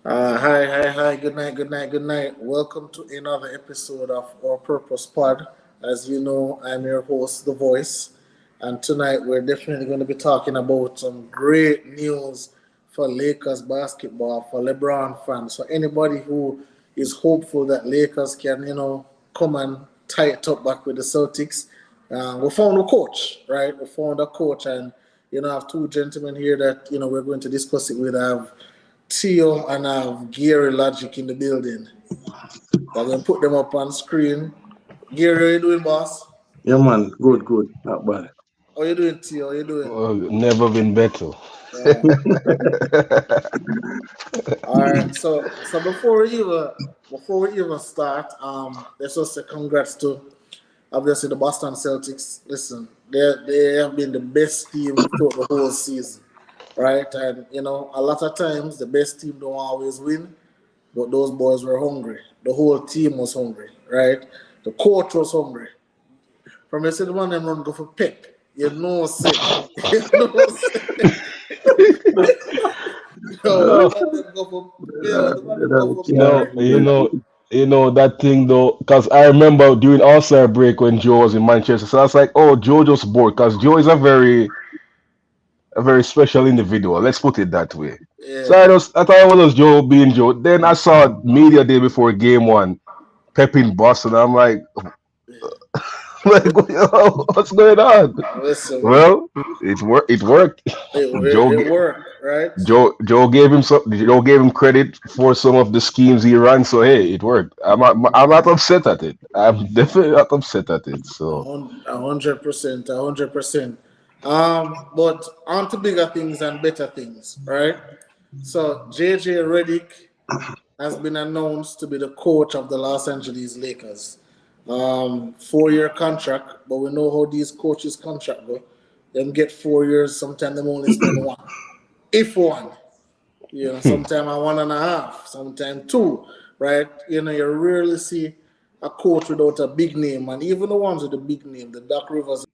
Hi. Good night. Welcome to another episode of Our Purpose Pod. As you know, I'm your host, The Voice, and tonight we're definitely going to be talking about some great news for Lakers basketball, for LeBron fans, for anybody who is hopeful that Lakers can, come and tie it up back with the Celtics. We found a coach, right? We found a coach, and I have two gentlemen here that we're going to discuss it with. I have Theo and I have Gary Logic in the building. I'm gonna put them up on screen. Gary, how you doing, boss? Yeah, man. Good. Not bad. How you doing, Theo? How you doing? Never been better. Yeah. All right. So before we even start, let's just say congrats to obviously the Boston Celtics. Listen, they have been the best team throughout the whole season, right? And a lot of times the best team don't always win, but those boys were hungry. The whole team was hungry, right? The coach was hungry. From you see the man them run go for Pep. You know say. You know say. Yo, the Uh, man them go for uh, the man them go that for No, Pep. can't be. that thing though, because I remember during All-Star break when Joe was in Manchester. So I was like, oh, Joe just bored because Joe is a very special individual. Let's put it that way. So Yeah. I thought it was just Joe being Joe. Then I saw media day before game one, Pep in Boston. I'm like, like, what's going on? Listen, man. Well, it worked. Joe It worked, right? Joe gave him credit for some of the schemes he ran. So hey, it worked. I'm not upset at it. I'm definitely not upset at it. So 100%, 100%. But on to bigger things and better things, right? So JJ Reddick has been announced to be the coach of the Los Angeles Lakers. 4-year contract, but we know how these coaches contract go. Them get 4 years, sometimes them only spend one. If one. Sometimes a one and a half, sometimes two, right? You rarely see a coach without a big name, and even the ones with the big name, the Doc Rivers.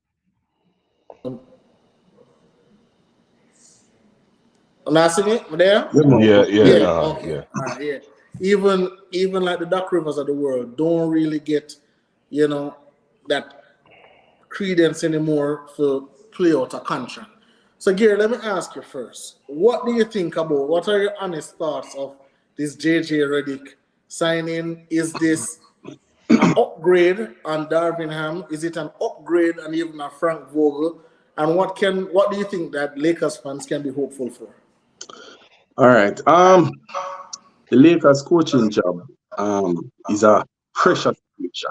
Not seeing it there? Yeah, man. yeah, Yeah, yeah, Yeah, okay. yeah. All right, yeah. Even like the Doc Rivers of the world don't really get, you know, that credence anymore to play out a contract. So Gary, let me ask you first. What do you think about what are your honest thoughts of this JJ Reddick signing? Is this an upgrade on Darvin Ham? Is it an upgrade on even a Frank Vogel? And what do you think that Lakers fans can be hopeful for? All right. The Lakers coaching job is a pressure situation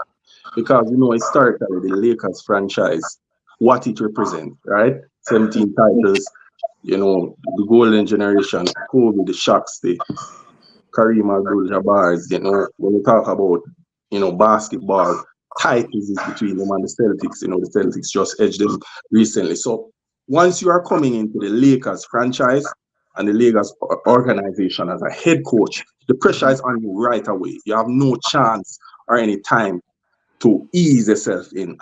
because historically the Lakers franchise, what it represents, right? 17 titles, the golden generation, Kobe, the Shaqs, the Kareem Abdul-Jabbar's, when we talk about, basketball, titles is between them and the Celtics. The Celtics just edged them recently. So once you are coming into the Lakers franchise and the Lakers organization as a head coach, the pressure is on you right away. You have no chance or any time to ease yourself in.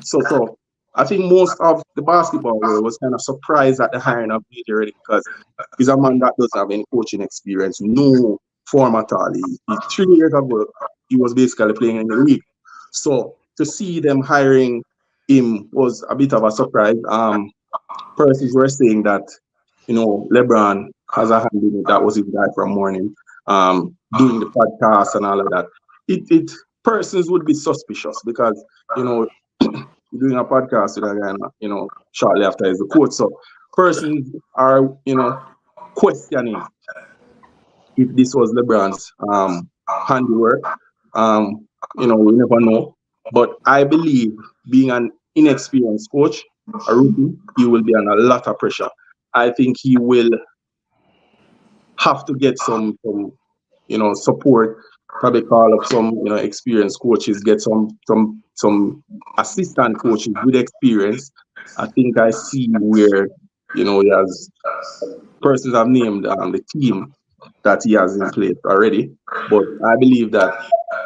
So I think most of the basketball world was kind of surprised at the hiring of DJ Reddick because he's a man that doesn't have any coaching experience, no form at all. 3 years ago, he was basically playing in the league. So to see them hiring him was a bit of a surprise. Persons were saying that, LeBron has a hand in it. That was his guy from morning, doing the podcast and all of that. It persons would be suspicious because, doing a podcast with a guy, shortly after he's the coach. So persons are, questioning if this was LeBron's handiwork. We never know. But I believe being an inexperienced coach, a rookie, he will be under a lot of pressure. I think he will have to get some support. Probably call up some experienced coaches, get some assistant coaches with experience. I think I see where he has persons have named the team that he has in place already. But I believe that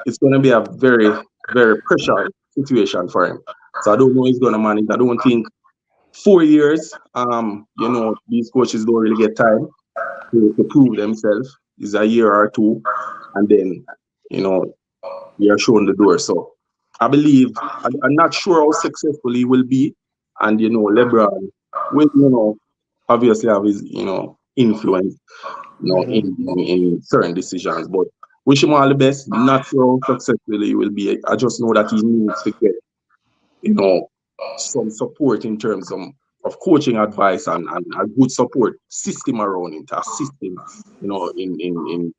it's going to be a very, very pressure situation for him. So I don't know he's going to manage. I don't think 4 years, these coaches don't really get time. to prove themselves. It's a year or two, and then you know we are shown the door. So I believe I'm not sure how successful he will be, and LeBron will obviously have his influence in certain decisions, but wish him all the best. Not sure how successful he will be. I just know that he needs to get you know some support in terms of coaching advice and a good support system around it, a system in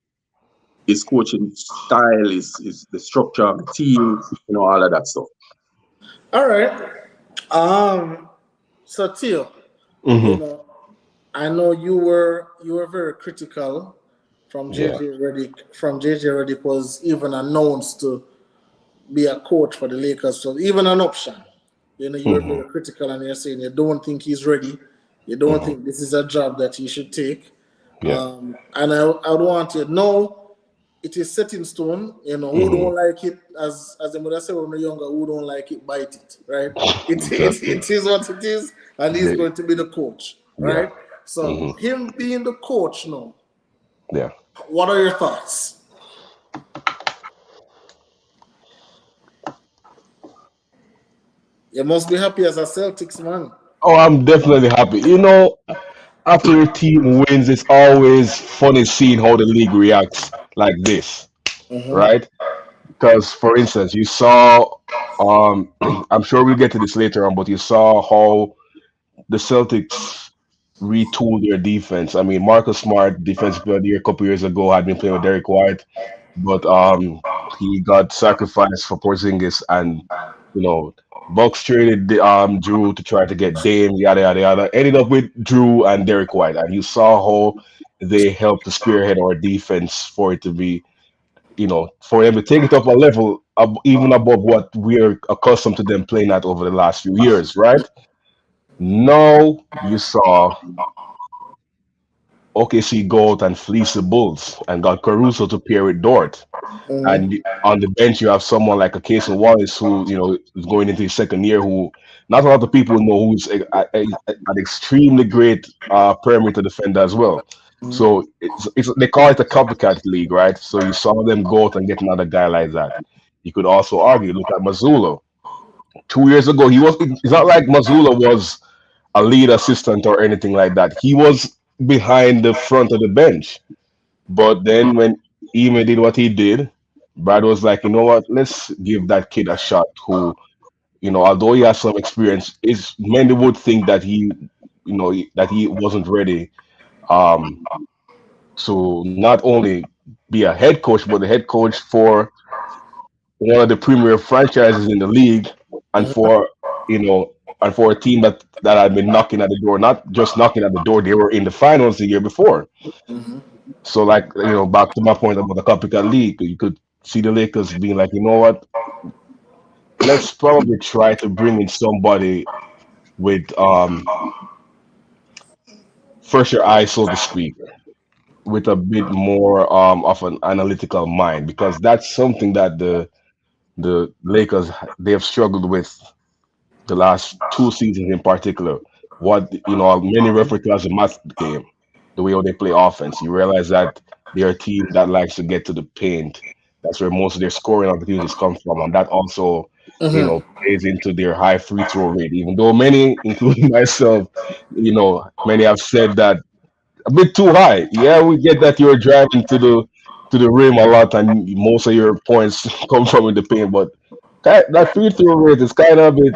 his coaching style, is the structure of the team, all of that stuff. All right. So Tio, you Hmm. know, I know you were very critical from Yeah. JJ Reddick. From JJ Reddick was even announced to be a coach for the Lakers, so even an option. You were Hmm. very critical, and you're saying you don't think he's ready. You don't Hmm. think this is a job that he should take. Yeah. And I would want to know it is set in stone. Who Hmm. don't like it, as the mother said when we're younger, who don't like it, bite it, right? Exactly. It is what it is, and he's They- going to be the coach, yeah. right? So Hmm. him being the coach now, Yeah. what are your thoughts? You must be happy as a Celtics man. Oh, I'm definitely happy. After your team wins, it's always funny seeing how the league reacts like this, Mm-hmm. right? Because, for instance, you saw, I'm sure we'll get to this later on, but you saw how the Celtics retooled their defense. I mean, Marcus Smart, defensive player of the year a couple years ago, had been playing with Derek White, but he got sacrificed for Porzingis, and you know, Bucks traded Drew to try to get Dame, yada yada yada. Ended up with Drew and Derek White, and you saw how they helped to spearhead our defense for it to be, for them to take it up a level, even above what we're accustomed to them playing at over the last few years, right? Now you saw OKC go out and fleece the Bulls and got Caruso to pair with Dort. And Mm-hmm. on the bench, you have someone like a Casey Wallace who, is going into his second year, who not a lot of people know who's an extremely great perimeter defender as well. So they call it a copycat league, right? So you saw them go out and get another guy like that. You could also argue, look at Mazzulla. 2 years ago, it's not like Mazzulla was a lead assistant or anything like that. He was behind the front of the bench. But then when Ime did what he did, Brad was like, you know what, let's give that kid a shot who, although he has some experience, is many would think that that he wasn't ready um to not only be a head coach, but the head coach for one of the premier franchises in the league, and for you know and for a team that had been knocking at the door, not just knocking at the door, they were in the finals the year before. Mm-hmm. So, like, back to my point about the copycat league, you could see the Lakers being like, you know what, let's probably try to bring in somebody with fresher eyes, so to speak, with a bit more of an analytical mind, because that's something that the Lakers, they have struggled with the last 2 seasons in particular. What many refer to as a math game, the way how they play offense. You realize that they're a team that likes to get to the paint. That's where most of their scoring opportunities come from, and that also, Mm-hmm. plays into their high free throw rate. Even though many, including myself, many have said that a bit too high. Yeah, we get that you're driving to the rim a lot, and most of your points come from in the paint, but that free throw rate is kind of a bit,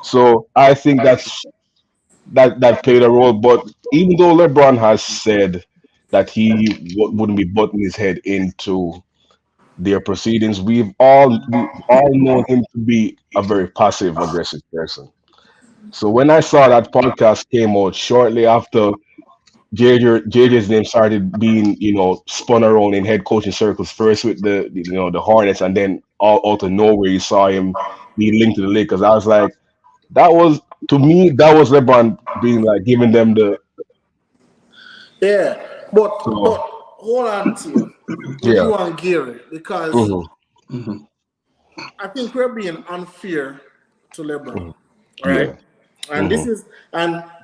So I think that played a role. But even though LeBron has said that he wouldn't be butting his head into their proceedings, we've all known him to be a very passive aggressive person. So when I saw that podcast came out shortly after JJ's name started being, spun around in head coaching circles, first with the Hornets, and then all out of nowhere you saw him being linked to the Lakers. I was like, that was to me, that was LeBron being like giving them the Yeah, but so hold on to you with yeah. you and Gary, because Hmm. Mhm. I think we're being unfair to LeBron, Hmm. right? Yeah. And Hmm.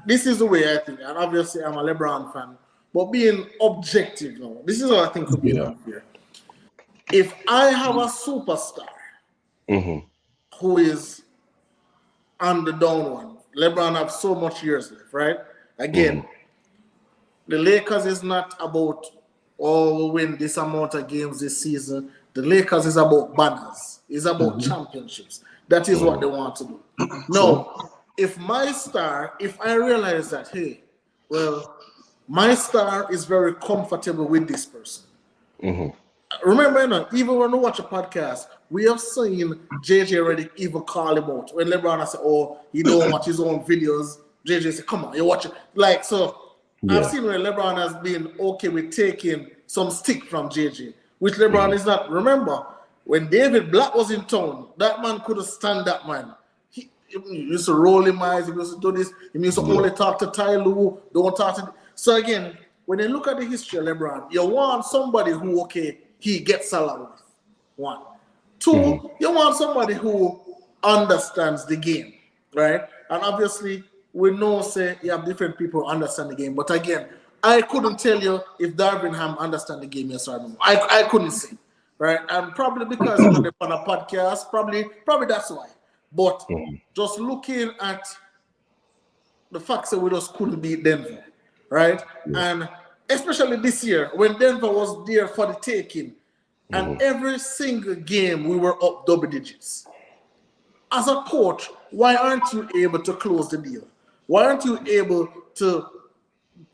this is the way I think. And obviously, I'm a LeBron fan but being objective now. This is what I think could be unfair. If I have a superstar who is on the down one, LeBron have so much years left, right? Again, the Lakers is not about we'll win this amount of games this season. The Lakers is about banners. It's about championships. That is what they want to do. Now, if I realize that, hey, well, my star is very comfortable with this person. Remember, even when we watch a podcast, we have seen JJ Reddick even call him out. When LeBron has said, oh, he don't watch his own videos, JJ said, come on, you watch it. Like, so I've seen where LeBron has been okay with taking some stick from JJ, which LeBron is not. Remember, when David Black was in town, that man couldn't stand that man. He used to roll his eyes, he used to do this, he used to only talk to Ty Lue, don't talk to. So again, when you look at the history of LeBron, you want somebody who, okay, he gets along with. One. Two, you want somebody who understands the game, right? And obviously, we know, say, you have different people who understand the game. But again, I couldn't tell you if Darvin Ham understand the game, yes or no. I couldn't say, right? And probably because I'm on a podcast, probably that's why. But just looking at the facts that we just couldn't beat Denver, right? And especially this year, when Denver was there for the taking, and every single game we were up double digits. As a coach, why aren't you able to close the deal? Why aren't you able to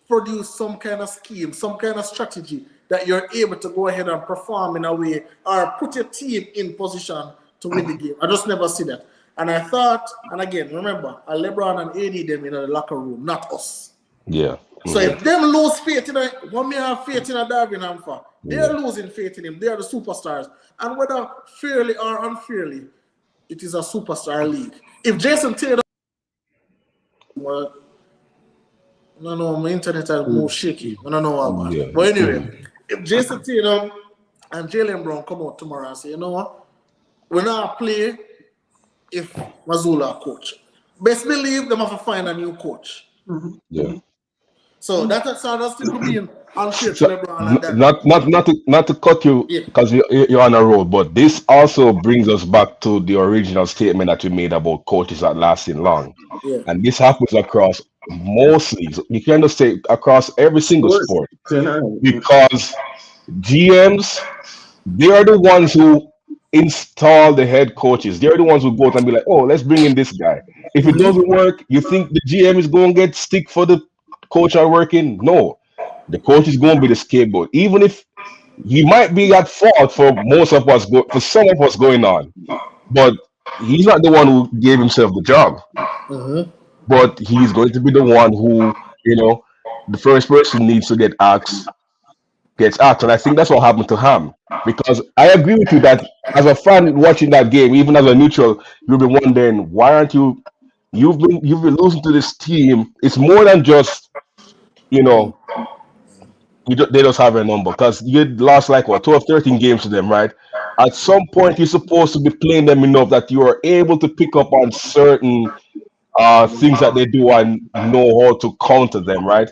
produce some kind of scheme, some kind of strategy that you're able to go ahead and perform in a way or put your team in position to win the game? I just never see that. And I thought, and again, remember, LeBron and AD them in the locker room, not us. Yeah. So if them lose faith in it, what me have faith in a Darvin Ham for? They're losing faith in him. They are the superstars. And whether fairly or unfairly, it is a superstar league. If Jason Tatum, well, I don't know, my internet is more shaky. I don't know about it. But anyway, if Jason Tatum and Jalen Brown come out tomorrow and say, you know what, we're not play if Mazzulla coach. Best believe them have to find a new coach. Yeah. So that's still could be unfair to LeBron. And not to cut you because you're on a roll, but this also brings us back to the original statement that you made about coaches that lasting long. Yeah. And this happens across mostly, you can just say across every single sport, because GMs, they are the ones who install the head coaches. They're the ones who go out and be like, oh, let's bring in this guy. If it doesn't work, you think the GM is going to get stick for the coach are working? No, the coach is going to be the scapegoat, even if he might be at fault for most of for some of what's going on, but he's not the one who gave himself the job. But he's going to be the one who, the first person needs to gets asked, and I think that's what happened to Ham. Because I agree with you that as a fan watching that game, even as a neutral, you'll be wondering, why aren't you? You've been losing to this team. It's more than just, they just have a number, because you lost like 12, 13 games to them, right? At some point, you're supposed to be playing them enough that you are able to pick up on certain things that they do and know how to counter them, right?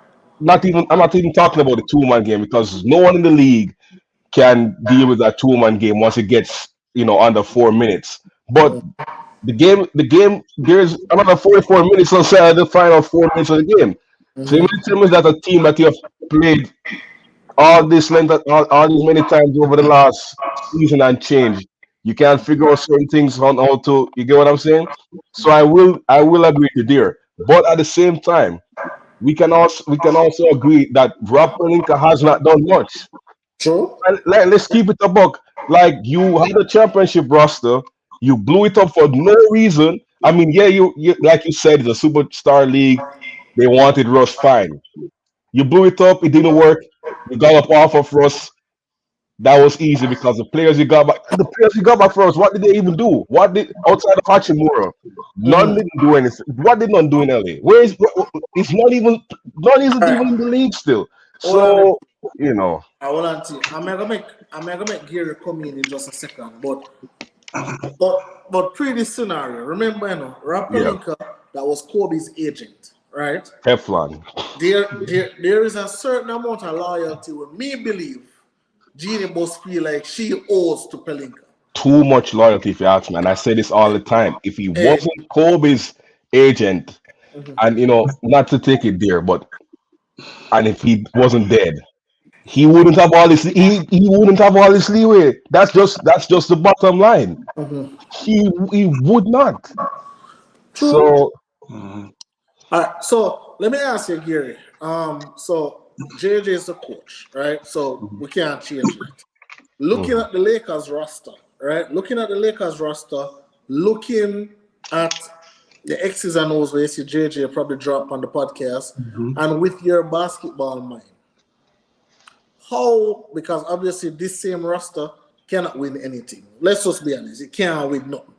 I'm not even talking about the two-man game, because no one in the league can deal with that two-man game once it gets under 4 minutes. But the game, there's another 44 minutes inside the final 4 minutes of the game. So you tell me that a team that you have played all this length, all these many times over the last season and change, you can't figure out certain things on how to. You get what I'm saying? So I will agree with you there. But at the same time, we can also agree that Rob Pelinka has not done much. True. Let's keep it a buck. Like, you had a championship roster, you blew it up for no reason. I mean, yeah, you like you said, it's a superstar league. They wanted Russ, fine. You blew it up, it didn't work. You got up off of Russ. That was easy because the players you got back for us, what did they even do? What did outside of Hachimura? None didn't do anything. What did none do in LA? It's not even in the league still. So I will answer. I'm gonna make Gary come in just a second, but pre this scenario, remember, Rob Pelinka, that was Kobe's agent, right? Teflon. There is a certain amount of loyalty with me believe Jeannie must feel like she owes to Pelinka. Too much loyalty, if you ask me. And I say this all the time. If he Hey, wasn't Kobe's agent, and not to take it there, but and if he wasn't dead, he wouldn't have all this. He wouldn't have all this leeway. That's just the bottom line. He would not. true. So Mhm. All right, so let me ask you, Gary. So JJ is the coach, right? So we can't change that. Looking mhm. at the Lakers roster, right? Looking at the Lakers roster, looking at the X's and O's where you see JJ probably drop on the podcast, Mhm. and with your basketball mind, how, because obviously this same roster cannot win anything. Let's just be honest, it can't win nothing.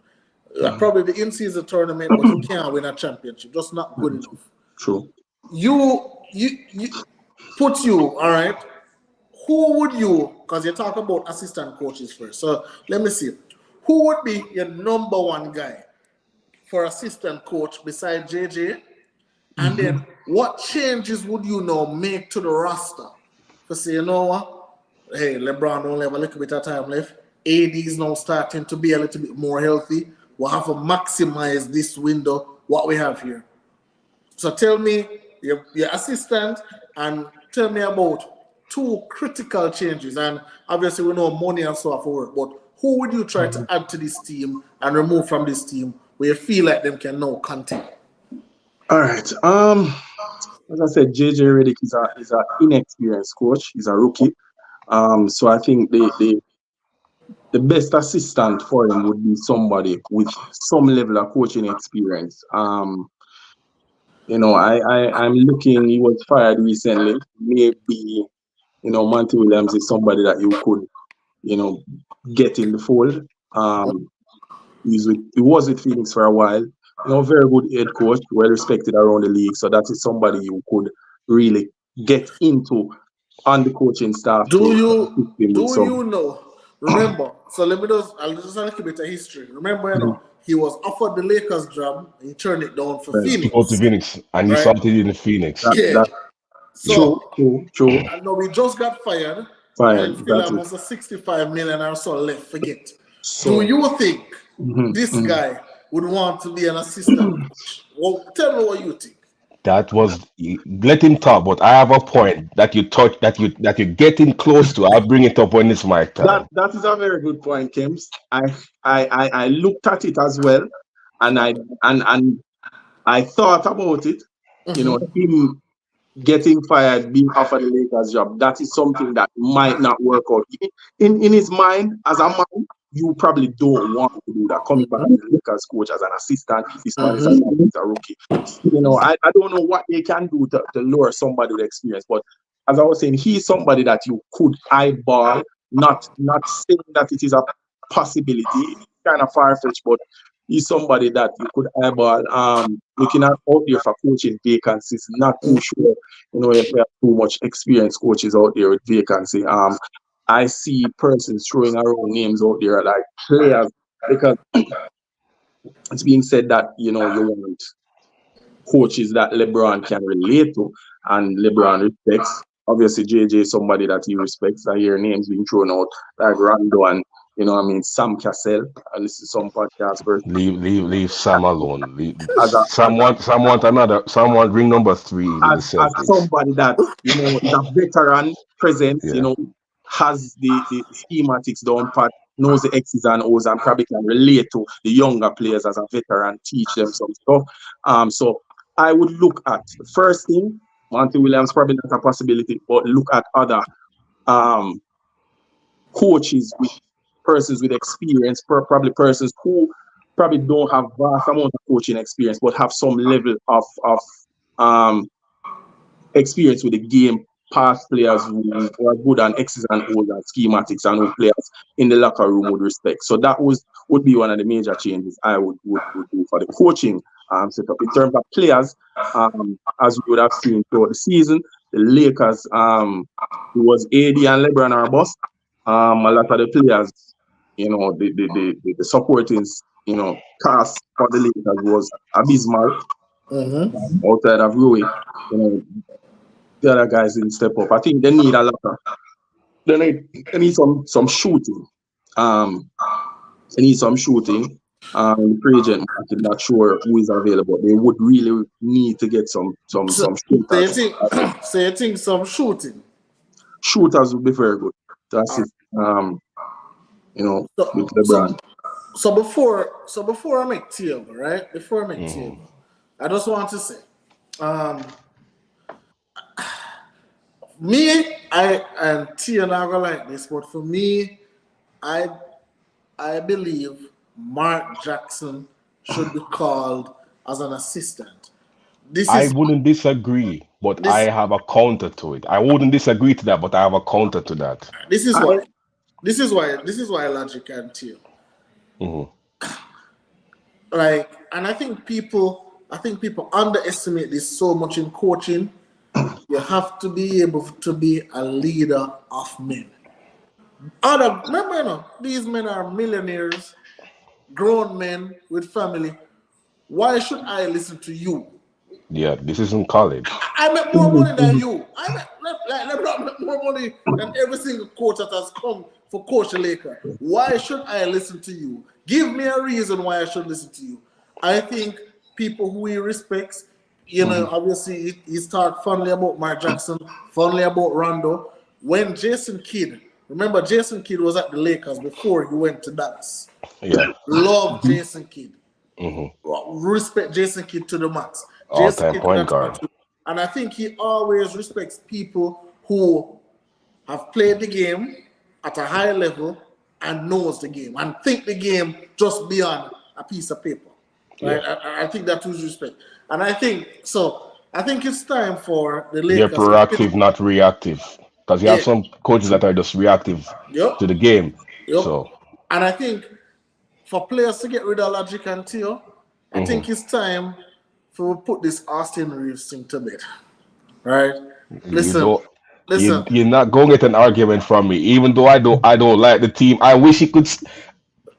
Mhm. Probably the in-season tournament, but it can't win a championship. Just not good enough. True. You put you, all right. Who would you, because you talk about assistant coaches first. So let me see. Who would be your number one guy for assistant coach beside JJ? And Mhm. then what changes would you now make to the roster? To say, you know what? Hey, LeBron only have a little bit of time left. AD is now starting to be a little bit more healthy. We'll have to maximize this window, what we have here. So tell me your assistant and tell me about two critical changes. And obviously we know money and so forth work, but who would you try to add to this team and remove from this team where you feel like them can now continue? All right. As I said, JJ Reddick is a inexperienced coach. He's a rookie. So I think the best assistant for him would be somebody with some level of coaching experience. I'm looking. He was fired recently. Maybe Monty Williams is somebody that you could you know get in the fold. Um, he was with Phoenix for a while. Very good head coach, well respected around the league. So that is somebody you could really get into on the coaching staff Do to you assist him with do some. you know? Remember, so let me just I'll just a little bit of history. Remember, he was offered the Lakers job, he turned it down for Right. To go to Phoenix, Phoenix, and he right? started in the Phoenix. Yeah. That true, So true, true. I know we just got fired, and Fine. still That is almost a 65 million or so left. Forget. Do so. you think Mhm, this mhm. guy would want to be an assistant coach? Well, tell me what you think. That was let him talk, but I have a point that you touch that you're getting close to. I'll bring it up when it's my That time. that is a very good point, Kims. I looked at it as well, and I thought about it. Him getting fired, being offered the Lakers job, that is something that might not work out. In his mind, as a man, you probably don't want to do that. Coming back as a Lakers coach, as an assistant, this man is a rookie. I don't know what they can do to lure somebody with experience, but as I was saying, he's somebody that you could eyeball, not saying that it is a possibility. It's kind of far-fetched, but he's somebody that you could eyeball. Looking at out there for coaching vacancies, not too sure, if we have too much experienced coaches out there with vacancy. I see persons throwing around names out there like players because it's being said that you want coaches that LeBron can relate to and LeBron respects. Obviously, JJ is somebody that he respects. I hear names being thrown out like Rondo and Sam Cassell. I listen to some podcast person Leave Sam alone. as a Someone ring number three with the as Celtics. somebody that is a veteran presence, Yeah. has the schematics down pat, knows the X's and O's, and probably can relate to the younger players as a veteran, teach them some stuff. So I would look at the first thing. Monty Williams probably not a possibility, but look at other um coaches with persons with experience, probably persons who probably don't have vast amount of coaching experience, but have some level of um experience with the game, past players who are good on X's and O's and schematics and who players in the locker room would respect. So that would be one of the major changes I would do for the coaching setup. In terms of players, as we would have seen throughout the season, the Lakers, it was AD and LeBron are bust. A lot of the players, the supporting, cast for the Lakers was abysmal. Mm-hmm. outside of Rui. The other guys didn't step up. I think they need a lot of they need some shooting. Um, they need some shooting. In the free agent market, not sure who is available. They would really need to get So, some so you shooters. think, so you think some shooting. Shooters would be very good to All right. assist. With So, Lebron. so before I make Tiogo, right? Before I make Mhm. Tiogo, I just want to say, um, me, I and Tia not gonna like this, but for me, I I believe Mark Jackson should be called as an assistant. This I is wouldn't disagree, but I this have a counter to it. I wouldn't disagree to that, but I have a counter to that. this is I why this is why Logic and Tio. Mhm. Like, and I think people underestimate this so much in coaching. You have to be able to be a leader of men. Remember, these men are millionaires, grown men with family. Why should I listen to you? Yeah, this isn't college. I make more money than you. I make like LeBron make more money than every single coach that has come for Coach Laker. Why should I listen to you? Give me a reason why I should listen to you. I think people who he respects, obviously he start fondly about Mark Jackson, fondly about Rondo. When Jason Kidd, remember Jason Kidd was at the Lakers before he went to Dallas. Yeah. Love Jason Kidd. Hmm. Respect Jason Kidd to the max. Jason All-time Kidd could point have guard. started. And I think he always respects people who have played the game at a high level and knows the game and think the game just beyond a piece of paper. Yeah. Right? I think that was respect. And I think so. I think it's time for the They're Lakers to finish. proactive, not reactive. Because you have Yeah. some coaches that are just reactive Yep. to the game. Yep. So, And I think for players to get rid of Logic and Theo, I mhm. think it's time for we put this Austin Reeves thing to bed. Right? You Listen, don't. listen, You're not going to get an argument from me, even though I don't like the team. I wish he could.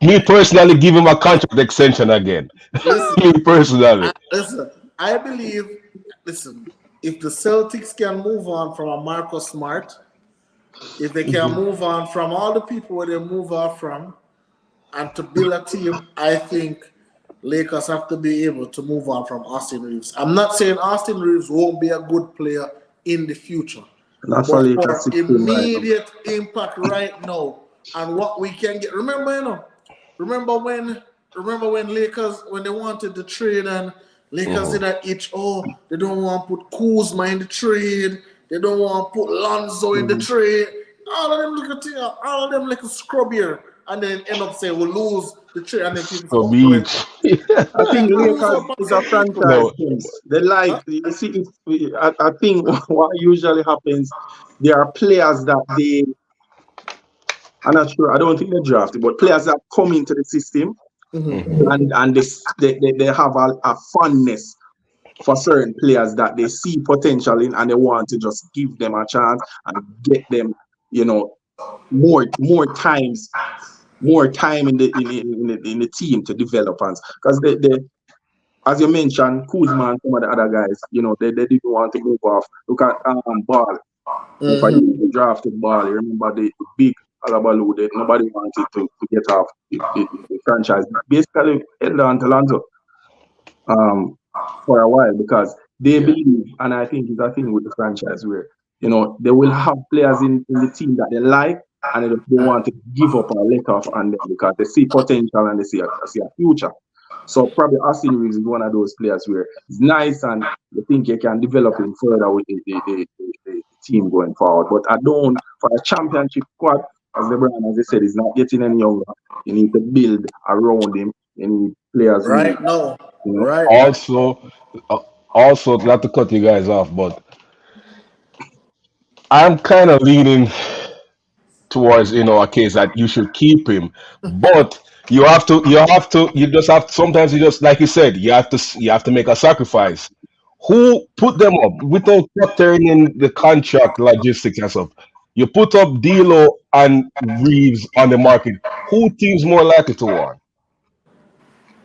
Me personally, give him a contract extension again. listen, Me personally. listen. I believe, listen, if the Celtics can move on from a Marcus Smart, if they can Mhm. move on from all the people where they move on from, and to build a team, I think Lakers have to be able to move on from Austin Reeves. I'm not saying Austin Reeves won't be a good player in the future, Not for but Lakers for 16 right now. immediate impact right now and what we can get. Remember when Lakers when they wanted the trade and Lakers Mhm. did that itch, they don't want to put Kuzma in the trade, they don't want to put Lonzo in the Mhm. trade. All of them like a scrub here, and then end up saying we'll lose the trade, and then people say, For oh, well, Beach. I think we lose Lakers out on is a some people. franchise No. things. They Huh? like you see. I think what usually happens, there are players that they. I'm not sure. I don't think they drafted, but players that come into the system Mm-hmm. Mhm. and they have a fondness for certain players that they see potential in and they want to just give them a chance and get them, you know, more times, more time in the team to develop us. Because they as you mentioned, Kuzma and some of the other guys, they didn't want to move off. Look at Ball. If I Mm-hmm. didn't drafted Ball, you remember the big Alabalu that nobody wanted to get off the franchise. Basically held on to Lonzo um, for a while because they Yeah. believe, and I think it's a thing with the franchise where, they will have players in the team that they like and they don't want to give up or let off on them because they see potential and they see a future. So probably Austin Reeves is one of those players where it's nice and you think you can develop him further with the team going forward. But I don't, for a championship squad, as LeBron, as I said, is not getting any younger. You need to build around him. You need players who, Right now, you know, right now. Also, uh, also, not to cut you guys off, but I'm kind of leaning towards a case that you should keep him, but you just have sometimes you just like you said you have to make a sacrifice. Who put them up without factoring in the contract logistics and stuff? You put up D'Lo and Reeves on the market. Who teams more likely to want?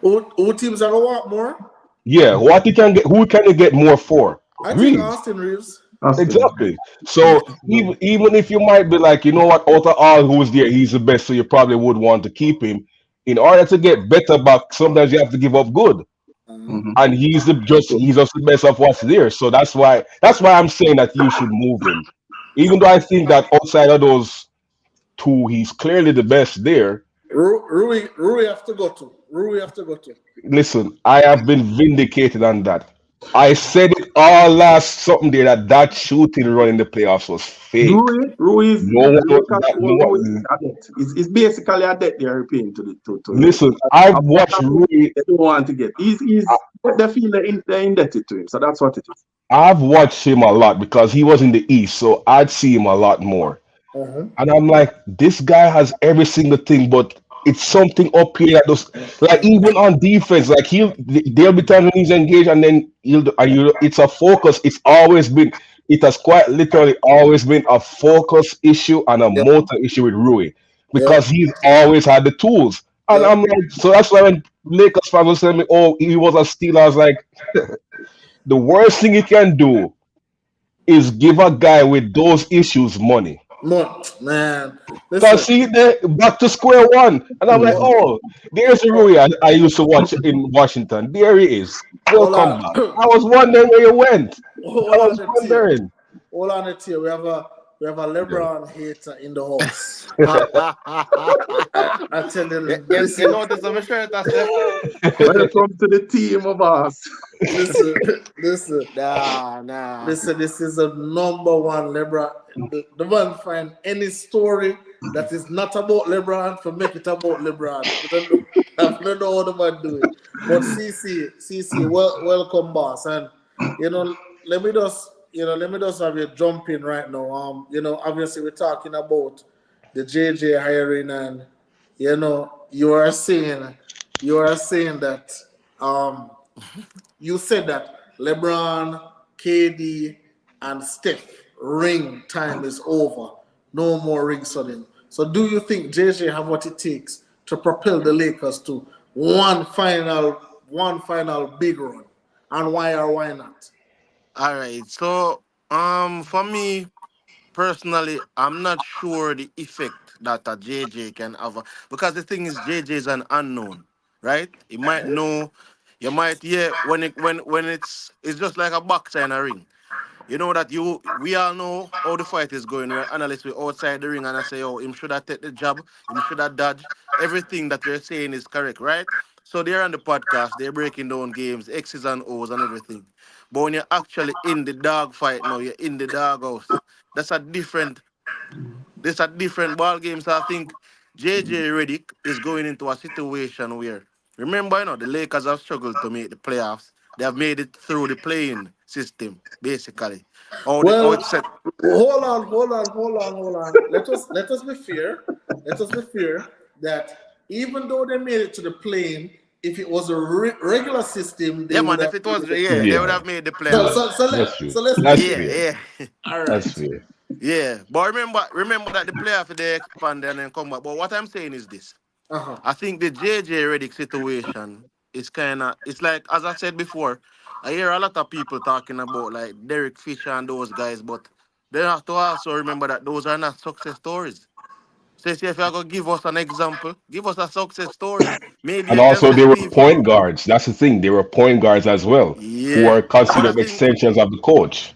Who teams are gonna want more? Yeah, what he can get, who can he get more for? I think Reeves. Austin Reeves. Austin. Exactly. So even if you might be like, you know what, out of all who's there, he's the best, so you probably would want to keep him. In order to get better back, sometimes you have to give up good. Uh-huh. Mm-hmm. And he's just the best of what's there. So that's why I'm saying that you should move him. Even though I think that outside of those two, he's clearly the best there. Rui have to go to. Rui have to go to. Listen, I have been vindicated on that. I said it all last something there that shooting run in the playoffs was fake. Rui is No the one, Lakers. no Rui is one. a debt. It's basically a debt they are paying to Reddick. Listen, I've A watched player Rui. they don't want to get. They feel they're indebted to him. So that's what it is. I've watched him a lot because he was in the East, so I'd see him a lot more. Uh-huh. And I'm like, this guy has every single thing, but it's something up here that does, like even on defense, like there'll be times when he's engaged, and then it's a focus. It has quite literally always been a focus issue and a Yep. motor issue with Rui Yep. because he's always had the tools. And Yep. I'm like, so that's why when Lakers fans will tell me, oh, he was a steal, I was like, the worst thing you can do is give a guy with those issues money. Man, Cause listen. see, they back to square one, and I'm like, Mhm. Ho- oh, there's a Rui I used to watch in Washington. There he is. Hold Welcome on. back. I was wondering where you went. I Hold on was the team. wondering. Hold on the team. We have a Yeah. LeBron hater in the house. I tell you, you, you listen, notice on my shirt, I say, Welcome to the team of us. listen, listen. nah, nah. Listen, this is a number one LeBron. The man find any story that is not about LeBron for make it about LeBron. I don't know how the man do it. But CC, welcome, boss. And you know, let me just have you jump in right now. Obviously we're talking about the JJ hiring, and you are saying that um you said that LeBron, KD, and Steph ring time is over. No more rings for them. So do you think JJ have what it takes to propel the Lakers to one final big run? And why or why not? All right. So, for me personally, I'm not sure the effect that a JJ can have because the thing is, JJ is an unknown, right? You might know, you might when it's just like a boxer in a ring. You know that we all know how the fight is going. We're analysts, we outside the ring, and I say, oh, him should have take the jab, him should have dodge. Everything that you're saying is correct, right? So they're on the podcast, they're breaking down games, X's and O's and everything. But when you're actually in the dog fight now, you're in the doghouse. That's a different This a different ball game. So I think JJ Reddick is going into a situation where, remember, the Lakers have struggled to make the playoffs. They have made it through the playing system, basically. How Well, it's set. hold on. Let us be fair. Let us be fair that even though they made it to the plane, if it was a regular system, they Yeah, would man. have If it made was, the yeah, they playoff. would Yeah, have made the So yeah. playoffs. so so That's let fair. so let's be That's Yeah, fair. fair. yeah. All That's right. fair. Yeah. But remember that the playoff they expand and then come back. But what I'm saying is this. Uh huh. I think the JJ Reddick situation is it's like, as I said before, I hear a lot of people talking about like Derek Fisher and those guys, but they have to also remember that those are not success stories. So see, if you're going to give us an example, give us a success story. Maybe And you can also, say they were Steve. point guards. That's the thing. They were point guards as well, who Yeah. are But I considered think extensions of the coach.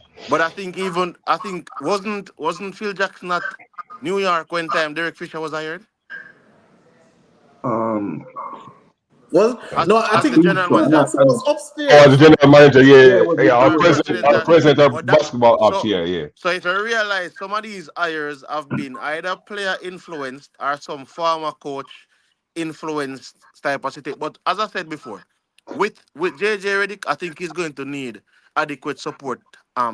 I think wasn't Phil Jackson at New York when time Derek Fisher was hired Um, Well, as no, I as think the think general so. Phil manager? Jackson I was know. Oh, the upstairs. general manager, Yeah, it yeah, was yeah, our Or the president, president our and president of but that basketball ops, so yeah, yeah. so if you realize some of these hires have been either player influenced or some former coach influenced type of situation. But as I said before, with JJ Redick, I think he's going to need adequate support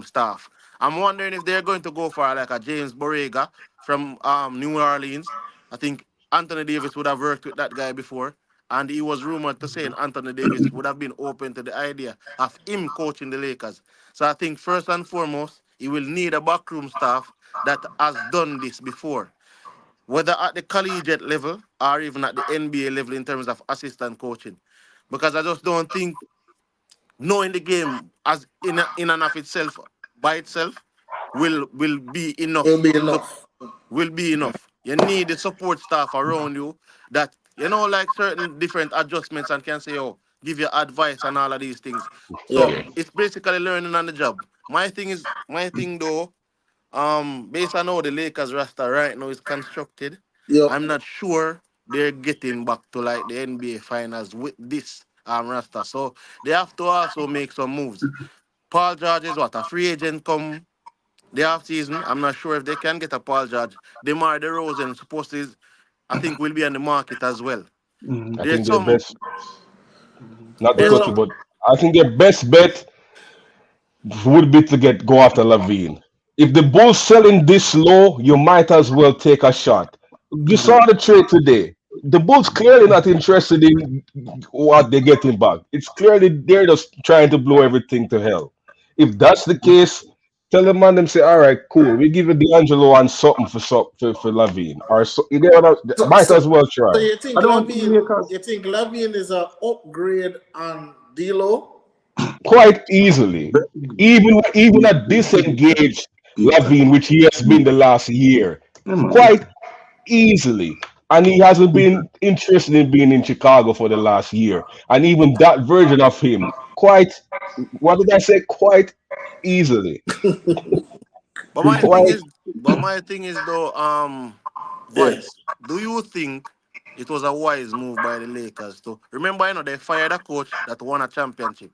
staff. I'm wondering if they're going to go for like a James Borrega from New Orleans. I think Anthony Davis would have worked with that guy before. And he was rumored to say Anthony Davis would have been open to the idea of him coaching the Lakers. So I think first and foremost, he will need a backroom staff that has done this before, whether at the collegiate level or even at the NBA level in terms of assistant coaching. Because I just don't think knowing the game as in and of itself by itself will be Will enough be to enough. will be enough. You need the support staff around you that like certain different adjustments and can say, oh, give you advice and all of these things. Yeah. So Yeah. it's basically learning on the job. My thing though, based on how the Lakers roster right now is constructed, Yep. I'm not sure they're getting back to like the NBA finals with this roster. So they have to also make some moves. Paul George is what a free agent come the off season. I'm not sure if they can get a Paul George. DeMar DeRozan supposed to I think will be on the market as well. I There's think their some best, not to There's cut you, a but I think their best bet would be to go after Lavine. If the Bulls selling this low, you might as well take a shot. You saw the trade today. The Bulls clearly not interested in what they're getting back. It's clearly they're just trying to blow everything to hell. If that's the case, tell them man them say, all right, cool. We give you D'Angelo and something for Lavine. Or so, so, might so as well so try. you I think don't think Lavine Lakers. you think Lavine is a upgrade on D'Lo? Quite easily. Even a disengaged Yeah, Lavine, which he has been the last year, man. quite easily. And he hasn't been interested in being in Chicago for the last year. And even that version of him, quite, what did I say? Quite easily. but my thing Quite. is though, Yeah. Vice, do you think it was a wise move by the Lakers to remember, they fired a coach that won a championship,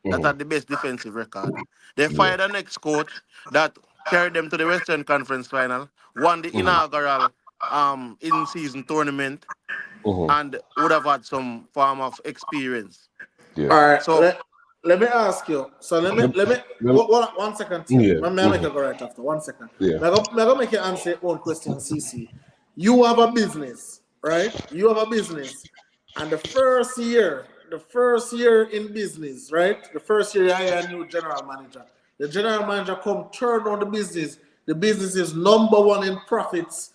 that Mhm. had the best defensive record. They Yeah. fired a next coach that carried them to the Western Conference final, won the Mhm. inaugural in season tournament, Mhm. and would have had some form of experience. Yeah. All right. So Let me ask you. So Lem- let me lem- 1 second, Tim. yeah. Let me make Mhm. a go right after 1 second. Yeah. Me go make you answer your own question, CC. You have a business, right? You have a business, and the first year in business, right? The first year you hire a new general manager. The general manager come turn on the business. The business is number one in profits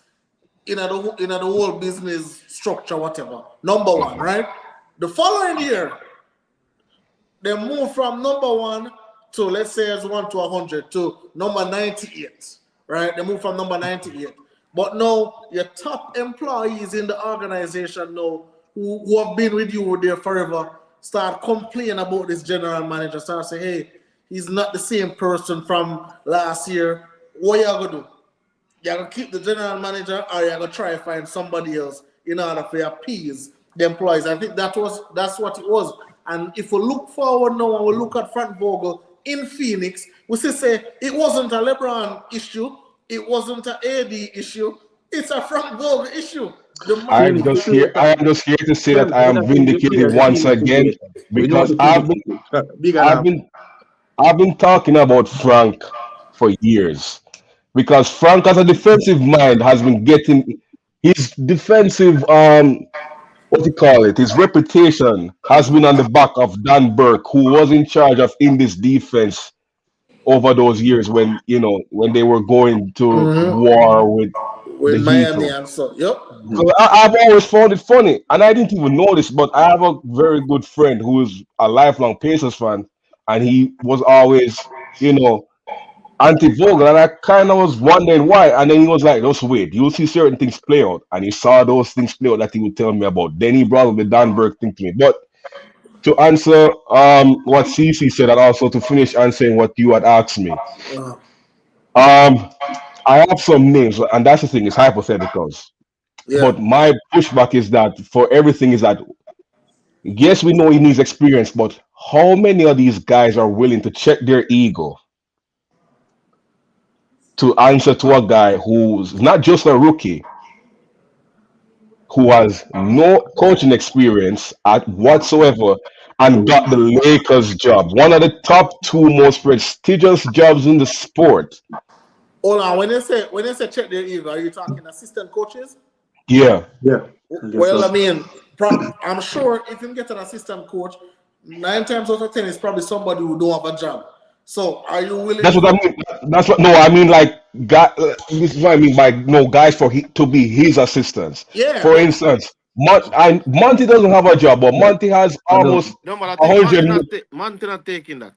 in the whole business structure, whatever. Number one, Mhm. right? The following year, they move from number one to, let's say it's 1 to 100 to number 98, right? They move from number 98. But now your top employees in the organization now who have been with you there forever start complaining about this general manager. Start saying, hey, he's not the same person from last year. What you gonna do? You're gonna keep the general manager, or you're gonna try to find somebody else in order for your appease the employees. I think that's what it was. And if we look forward now and we look at Frank Vogel in Phoenix, we say it wasn't a LeBron issue, it wasn't an AD issue, it's a Frank Vogel issue. The man I'm Same is just a, here. I am situation. just here to say that Same, I I am don't think the vindicated player, the once Phoenix again situation. We know because the Phoenix situation. Bigger I've than been I've been talking about Frank for years because Frank, as a defensive mind, has been getting his defensive what do you call it? His reputation has been on the back of Dan Burke, who was in charge of in this defense over those years when when they were going to war with the with Heat. Miami and so. Yep. So I've always found it funny, and I didn't even know this, but I have a very good friend who is a lifelong Pacers fan, and he was always, you know, anti-Vogel, and I kind of was wondering why. And then he was like, "Just wait, you'll see certain things play out," and he saw those things play out that he would tell me about. Then he brought up the Dan Burke thing to me. But to answer what CC said, and also to finish answering what you had asked me, Uh, um, I have some names, and that's the thing, it's hypotheticals. yeah. But my pushback is that for everything is that yes, we know he needs experience, but how many of these guys are willing to check their ego to answer to a guy who's not just a rookie, who has no coaching experience at whatsoever and got the Lakers job, one of the top two most prestigious jobs in the sport. Hold on. When you say check their ego, are you talking assistant coaches? Yeah, yeah. I guess Well, so. I mean, I'm sure if you get an assistant coach, 9 times out of 10 it's probably somebody who don't have a job. So, are you willing that's what I for? mean. That's what. No, I mean like guy. This is what I mean by no guys for to be his assistants. Yeah, For but instance. Monty doesn't have a job, but Yeah, Monty has I don't. almost No, but I a think hundred. Monty not taking that.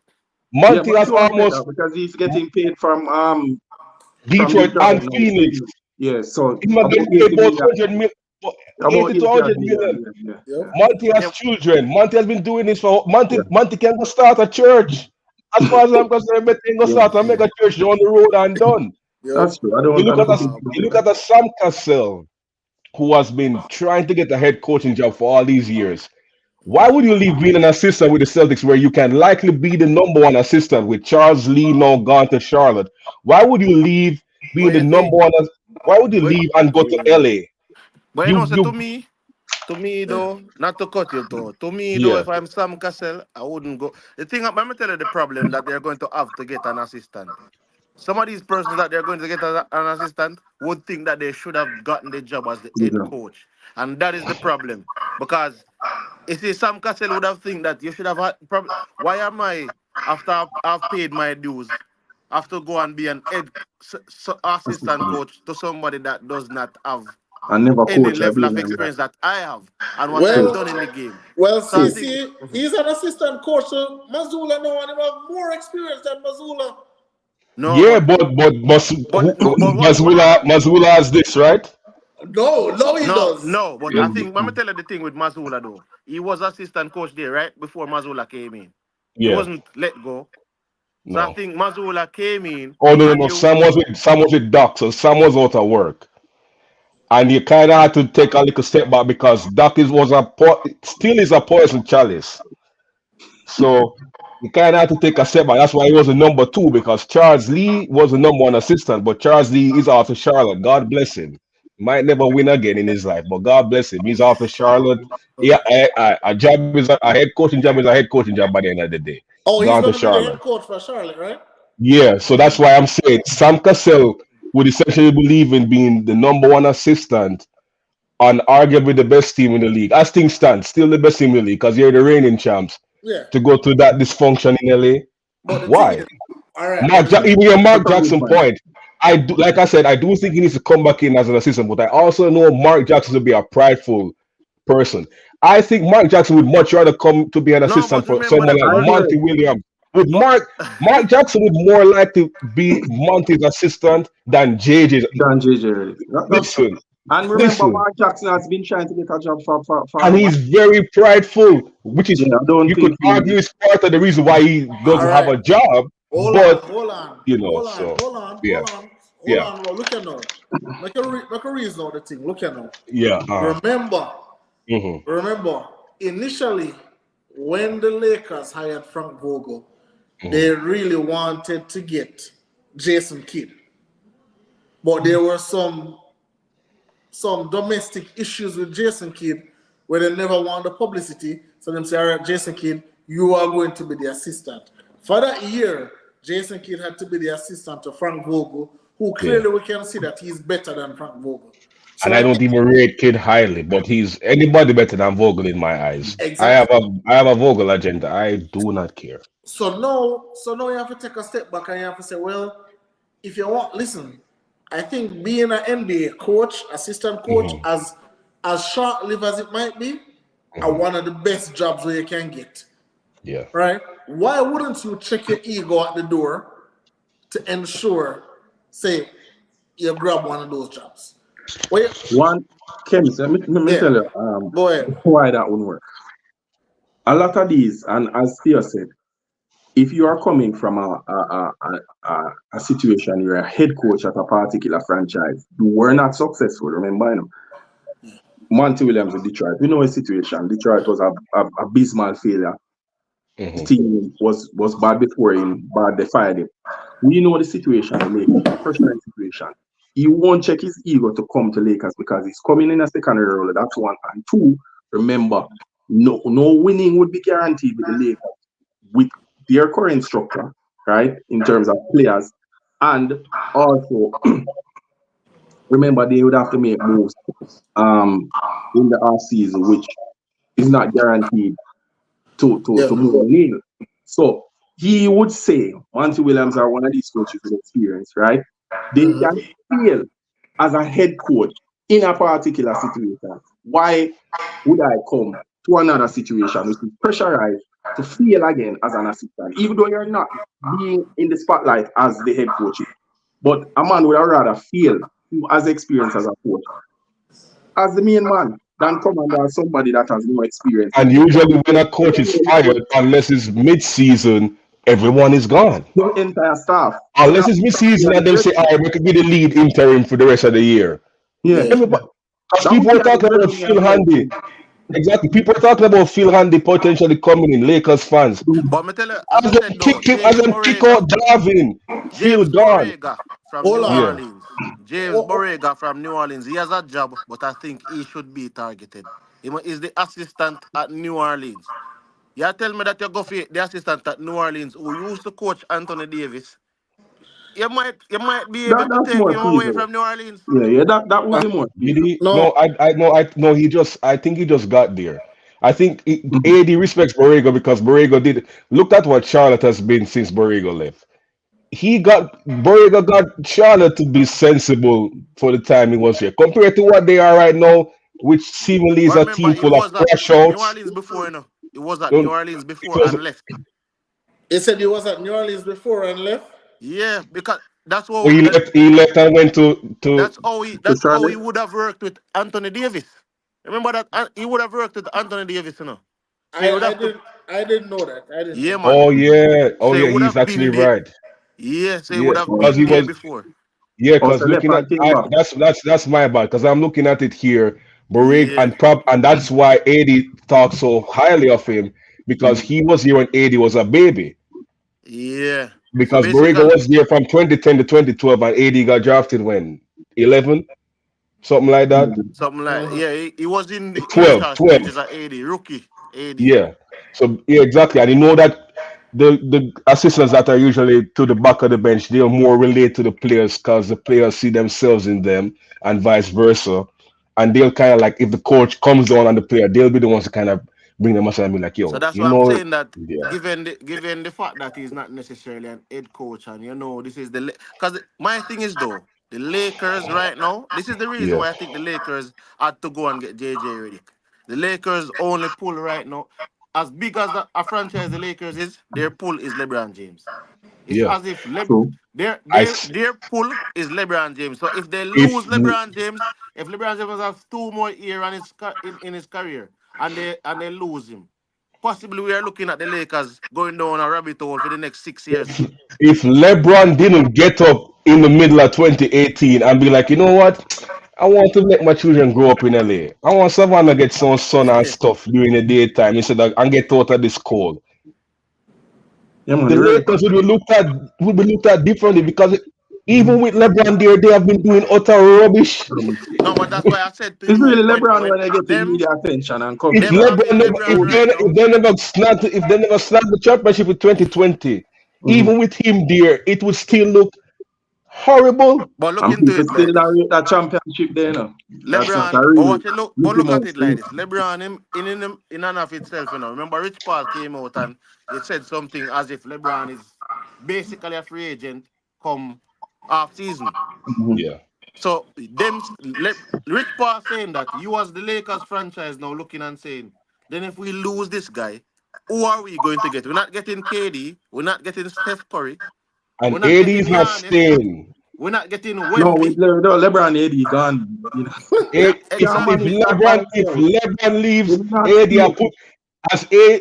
Yeah, Monty but has you won't get that almost because he's getting paid from Detroit Detroit and now. Phoenix. Yeah, so He might about get paid 80 about million. 100 million, About 80 to 80 odd 100 million. million. Yeah, yeah, Yep. yeah. Monty has Yeah, children. Monty has been doing this for Yeah, Monty can go start a church. As far as I'm concerned, Monty can go yeah. start and make a church down the road and done. Yep. That's true. You I look at don't us. think Ah, he'll You do look that. at a Sam Cassell who has been trying to get a head coaching job for all these years. Why would you leave being an assistant with the Celtics where you can likely be the number one assistant with Charles Lee now gone to Charlotte? Why would you leave being but the you number see, one? Why would you but, leave and go to yeah. LA? but you know, You so you to me Yeah. though, not to cut you though, to me though, yeah. if I'm Sam Cassell, I wouldn't go. The thing, let me tell you the problem that they're going to have to get an assistant. Some of these persons that they're going to get an assistant would think that they should have gotten the job as the Good head job. coach. And that is the problem. Because if you Sam Cassell would have think that you should have had why am I after I've paid my dues have to go and be an assistant Assistant. coach to somebody that does not have I never any coach level again. of And experience that I have and what I've true, Well, done in the game. well, So I true. think CC, he's an assistant coach to Mazula now, and he have more experience than Mazula. no, Yeah, but but what Mazula has this, right? No, no, he no, does. no, but Yeah, I think let me tell you the thing with Mazula though. He was assistant coach there, right? Before Mazula came in. He Yeah, wasn't let go. So I no. think Mazula came in Oh no, no, and no. you Sam was with Doc, so Sam was out of work, and you kind of had to take a little step back because Doc still is a poison chalice. So you kind of had to take a step back. That's why he was the number two because Charles Lee was the number one assistant, but Charles Lee is off to Charlotte. God bless him. Might never win again in his life, but God bless him. He's off to Charlotte. Yeah, a job is a head coaching job is a head coaching job by the end of the day. Oh, he's Gone to going to be the Charlotte. head coach for Charlotte, right? Yeah, so that's why I'm saying Sam Cassell would essentially believe in being the number one assistant on arguably the best team in the league. As things stand, still the best team in the league because you're the reigning champs. Yeah. To go to that dysfunction in LA, But the thing why? is, all right, but the thing, Even your that's Mark a good Jackson point. point. I do, like I said, I do think he needs to come back in as an assistant, but I also know Mark Jackson to be a prideful person. I think Mark Jackson would much rather come to be an no, assistant but for remember someone that like I but agree. Monty Williams. Would but Mark Jackson would more likely be Monty's assistant than JJ's. Dan JJ. That's true. Listen, And remember, listen, Mark Jackson has been trying to get a job for and a while. he's very prideful, which is Yeah, I don't you could think he. argue is part of the reason why he all doesn't have right, a job. hold on, But hold on, you know, hold on, so hold on, yeah, hold on, hold yeah, on. Well, look at now. Make a reason of the thing. Look at now. yeah. Remember, Mhm. remember, initially, when the Lakers hired Frank Vogel, they Mhm. really wanted to get Jason Kidd, but there were some domestic issues with Jason Kidd where they never want the publicity. So them say, all right, Jason Kidd, you are going to be the assistant. For that year, Jason Kidd had to be the assistant to Frank Vogel, who Yeah. clearly we can see that he's better than Frank Vogel. So And I I don't think even rate Kid highly, but he's anybody better than Vogel in my eyes. exactly. I have a Vogel agenda. I do not care. So now you have to take a step back and you have to say, well, if you want, listen, I think being an NBA coach, assistant coach, Hmm. as short-lived as it might be, are Hmm. one of the best jobs where you can get. Yeah. Right? Why wouldn't you check your ego at the door to ensure, say, you grab one of those jobs? Well, One, Kenny, let me yeah, tell you go ahead. why that won't work. A lot of these, and as Theo said, if you are coming from a situation, you're a head coach at a particular franchise, you were not successful. Remember, Monty Williams with Detroit. We know a situation. Detroit was a abysmal failure. The Hmm. team was bad before him, bad they fired him. We know the situation in Lakers, a frustrating situation. He won't check his ego to come to Lakers because he's coming in a secondary role. That's one. And two, remember, no winning would be guaranteed with the Lakers with their current structure, right? In terms of players. And also, remember, they would have to make moves in the off season, which is not guaranteed to Yeah. move the needle. So he would say, Monty Williams are one of these coaches with experience, right? They can fail as a head coach in a particular situation. why would I come to another situation which is pressurized to fail again as an assistant, even though you're not being in the spotlight as the head coach? But a man would rather fail who has experience as a coach as the main man than come under somebody that has no experience. And usually when a coach is fired, unless it's mid-season, everyone is gone. The entire staff. So Unless that it's mid-season and they'll say, all right, we could be the lead interim for the rest of the year. yeah, Yeah. Everybody, because that would people be were a talking about resume Phil as well. Handy. Exactly. People were talking about Phil Handy potentially coming in, Lakers fans. But me tell you, as I As them said though, kick him, as them kick out Darvin, Phil James gone. Borrega from Hold New on. Yeah. Orleans. James Oh, oh, Borrega from New Orleans. He has a job, but I think he should be targeted. Is the assistant at New Orleans. You tell me that you go for the assistant at New Orleans who used to coach Anthony Davis. You might be able to That's take more him away feasible. from New Orleans. Yeah, that would uh, be more Did feasible. he? No, no. no, he just, I think he just got there. I think Mhm. AD respects Borrego because Borrego did. Look at what Charlotte has been since Borrego left. Borrego got Charlotte to be sensible for the time he was here, compared to what they are right now, which seemingly is But a remember, team he full of was at crash New outs. Orleans before, He was at New Um, Orleans It before was, and left. He said he was at New Orleans before and left. Yeah, because that's oh, what that, he left and went to To that's how he Charlotte, would have worked with Anthony Davis. Remember that he would have worked with Anthony Davis. So he would I have to, didn't I didn't know that. I didn't know yeah, that. man. oh So he yeah, would he's have actually been there. right. Yeah, so he Yeah, would have because been he there was. before. Yeah, also because left looking at and came back. that's my bad because I'm looking at it here, Borrego Yeah, and that's why AD talks so highly of him because he was here when AD was a baby. yeah. So Because Borrego basically, was here from 2010 to 2012 and AD got drafted when 11, something like that. Mhm. something like Mhm. yeah, he was in the 12, initial 12. stages of AD, rookie AD. Yeah. So yeah, exactly. And you know that the assistants that are usually to the back of the bench, they'll more relate to the players because the players see themselves in them and vice versa. And they'll kind of like if the coach comes down on the player, they'll be the ones to kind of bring them aside and be like, So yo, that's you why I'm know, saying that yeah, given the fact that he's not necessarily an head coach, and this is because my thing is though the Lakers right now. This is the reason yeah, why I think the Lakers had to go and get JJ Reddick. The Lakers only pull right now, as big as a franchise the Lakers is, their pull is LeBron James. It's yeah. as if True. their I their s- their pull is LeBron James. So if they if lose LeBron James, if LeBron James has 2 more years in his career and they lose him, possibly we are looking at the Lakers going down a rabbit hole for the next 6 years. if LeBron didn't get up in the middle of 2018 and be like, you know what? I want to make my children grow up in LA. I want Savannah get some sun and stuff during the daytime instead of and get out of this cold. Yeah, man, The the relic. Lakers would be looked at differently because even with LeBron there, they have been doing utter rubbish. No, but that's why I said to It's you really when LeBron when when they get the them media attention and If them coverage. having LeBron never, LeBron right now. if they never snagged the championship in 2020, Mhm. even with him there, it would still look horrible. But look And into people it still like don't this. rate that championship there, no. That's not a LeBron, but real watch it look, but Mickey look at Mouse it like thing. this. LeBron in and of itself. Remember, Rich Paul came out and he said something as if LeBron is basically a free agent come off season. Mhm. Yeah, So Rich Paul saying that you as the Lakers franchise now looking and saying, then if we lose this guy, who are we going to get? We're not getting KD. We're not getting Steph Curry. and We're not AD getting is not Giannis. staying. We're not getting No, with Wemby. LeBron AD gone. You know. Yeah, Can't exactly. manage that by If himself. LeBron He leaves, did not AD stay are put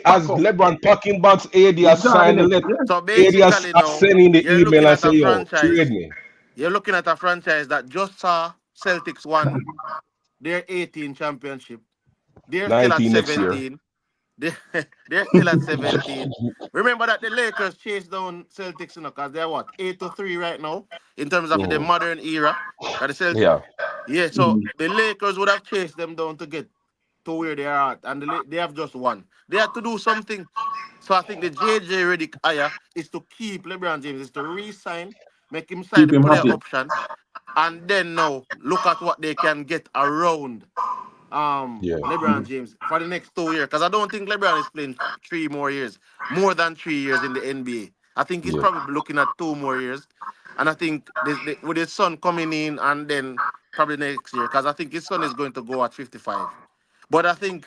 back as up. LeBron packing bags, AD He's has gone, signed the innit? letter. Yeah. So AD has basically now sending the email and say, yo, trade me. you're looking at a franchise that just saw Celtics won their 18 championship. They're still at 19 next year. 17. They, they're still at 17. Remember that the Lakers chased down Celtics, because they're what, 8-3 right now in terms of the Mhm. modern era. 'Cause Yeah, yeah, so Mhm. the Lakers would have chased them down to get to where they are at, and they have just won. They had to do something. So I think the JJ Reddick hire is to keep LeBron James, is to re-sign, make him sign Keep the him player happy. option, and then now look at what they can get around yeah, LeBron Mhm. James for the next 2 years. Because I don't think LeBron is playing 3 more years, more than 3 years in the NBA. I think he's yeah, probably looking at 2 more years. And I think with his son coming in and then probably next year, because I think his son is going to go at 55. But I think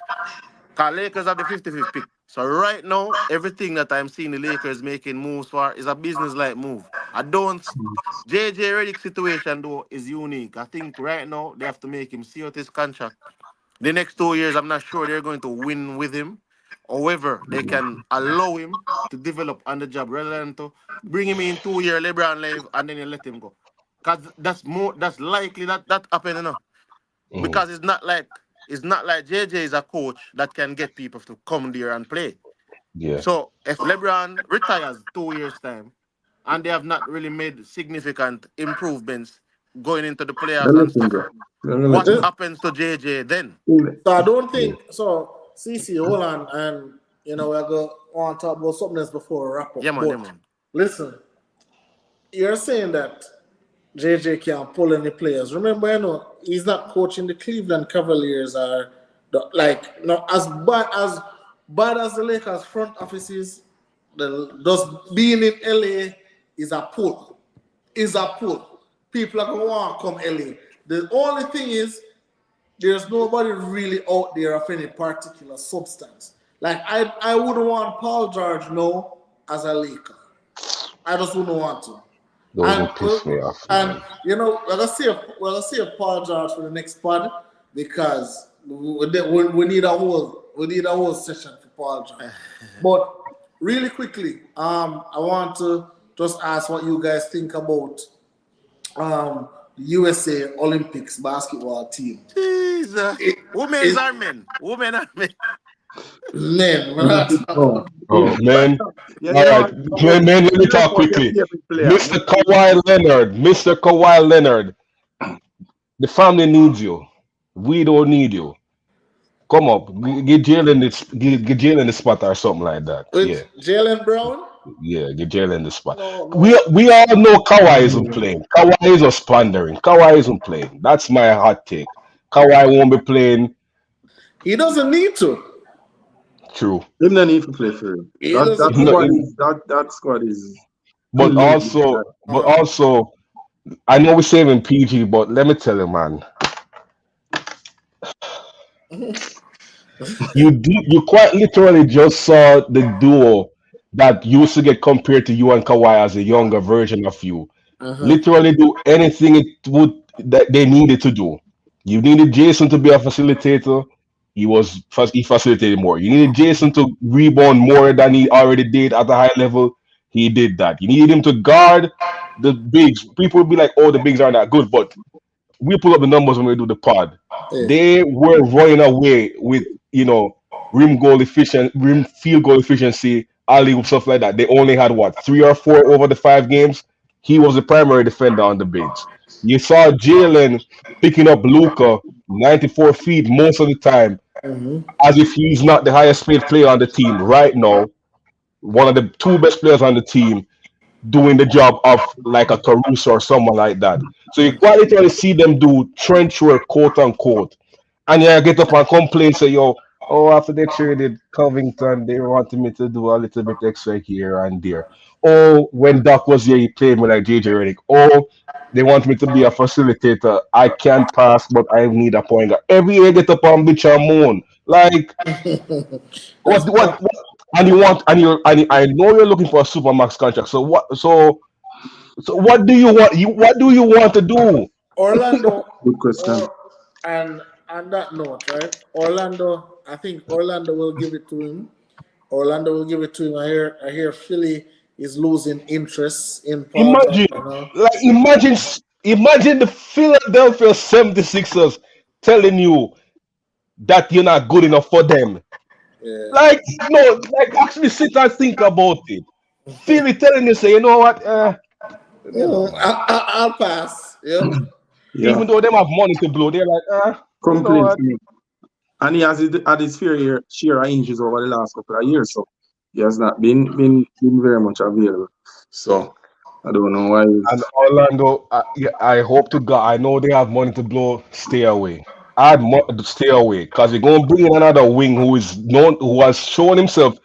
Lakers have the 55th pick. So right now, everything that I'm seeing the Lakers making moves for is a business-like move. I don't. JJ Reddick's situation though is unique. I think right now they have to make him see out his contract. The next 2 years, I'm not sure they're going to win with him. However, they can allow him to develop on the job rather than to bring him in 2 year LeBron live and then you let him go. Cause that's likely that happen, Mhm. because it's not like JJ is a coach that can get people to come there and play. Yeah. So if LeBron retires 2 years time and they have not really made significant improvements going into the They playoffs and let him stuff, go. They let what him This, happens to JJ then? go. so I don't Yeah. think so. CC, hold on, and we're going to want to talk about something else before we wrap up. Yeah, man, yeah, But man. listen, you're saying that JJ can't pull any players. Remember, he's not coaching the Cleveland Cavaliers or like no as bad as the Lakers front offices. Just being in LA is a pull. Is a pull. People are gonna want to come LA. The only thing is there's nobody really out there of any particular substance. Like I wouldn't want Paul George no as a Laker. I just wouldn't want to. Those And will piss me off, and man. we're gonna see Paul George for the next pod because we need a whole session for Paul George. But really quickly, I want to just ask what you guys think about the USA Olympics basketball team. Jesus. It, Women's it, are men. Women are men. man, we're not Olympic talking no. about Oh man. Yeah, All you right, want to talk about man. Let me you talk talk about your quickly. favorite player. Mr. Kawhi Leonard. Mr. Kawhi Leonard. The family needs you. We don't need you. Come up. Get Jalen this. Get Jalen the spot or something like that. Yeah. with Jalen Brown. Yeah, get Jalen the spot. No, We all know Kawhi isn't playing. Kawhi is just pondering. Kawhi isn't playing. That's my hot take. Kawhi won't be playing. he doesn't need to. True. Him don't need to play for him. He That doesn't He's need not, squad to. is that squad is too but lazy for also, that. but also, I know we're saving PG, but let me tell you, man, you quite literally just saw the duo that used to get compared to you and Kawhi as a younger version of you. Uh-huh. Literally do anything it would that they needed to do. You needed Jason to be a facilitator. He facilitated more. You needed Jason to rebound more than he already did at a high level. He did that. You needed him to guard the bigs. People would be like, "Oh, the bigs aren't that good," but we pull up the numbers when we do the pod. Yeah. They were running away with rim field goal efficiency, alley stuff like that. They only had what 3 or 4 over the 5 games. He was the primary defender on the bigs. You saw Jalen picking up Luca 94 feet most of the time, Mm-hmm. as if he's not the highest paid player on the team right now. One of the two best players on the team doing the job of like a Caruso or someone like that. So you quite literally see them do trench work, quote unquote. And yeah, get up and complain, say, yo, oh, after they traded Covington, they wanted me to do a little bit extra here and there. Oh, when Doc was here, he played me like JJ Reddick. Oh, they want me to be a facilitator. I can't pass, but I need a point guard. Every year, get up and bitch and moan. Like, That's what and you want and I know you're looking for a supermax contract. So what do you want? What do you want to do? Orlando. Good question. Or and on that note, right? Orlando. I think Orlando will give it to him. Orlando will give it to him. I hear Philly is losing interest in Paul George. Imagine, imagine the Philadelphia 76ers telling you that you're not good enough for them. Yeah. Like, no, like actually sit and think about it. Philly telling you, say, you know what? Man. I'll pass. Yep. Yeah, Even though they have money to blow, they're like, you know what? completely. And he has had his share of injuries over the last couple of years, so he has not been very much available. So I don't know why. And Orlando, yeah, I hope to God, I know they have money to blow. Stay away. Stay away, because you're going to bring in another wing who has shown himself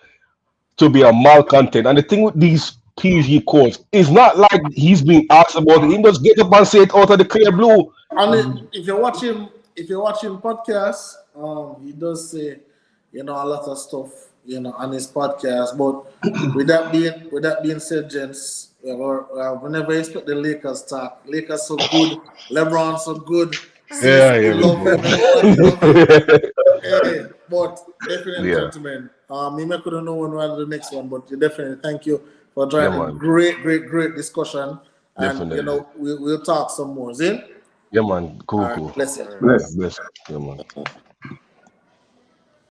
to be a malcontent. And the thing with these PG codes is not like he's being asked about it. He just get up and say it out of the clear blue. And if you're watching podcast, he does say, a lot of stuff, on his podcast. But with that being said, gents, we never expect the Lakers talk. Lakers so good, Lebron so good, sis, Yeah, we yeah, love him, everybody love him. Hey, but definitely, yeah, gentlemen, me couldn't know when we're the next one, but definitely thank you for yeah, joining. man, Great, great, great discussion, and definitely. we'll talk some more. Zin? Yeah, man, All cool, right, cool. bless you. Yeah, Bless. bless. Yeah, man.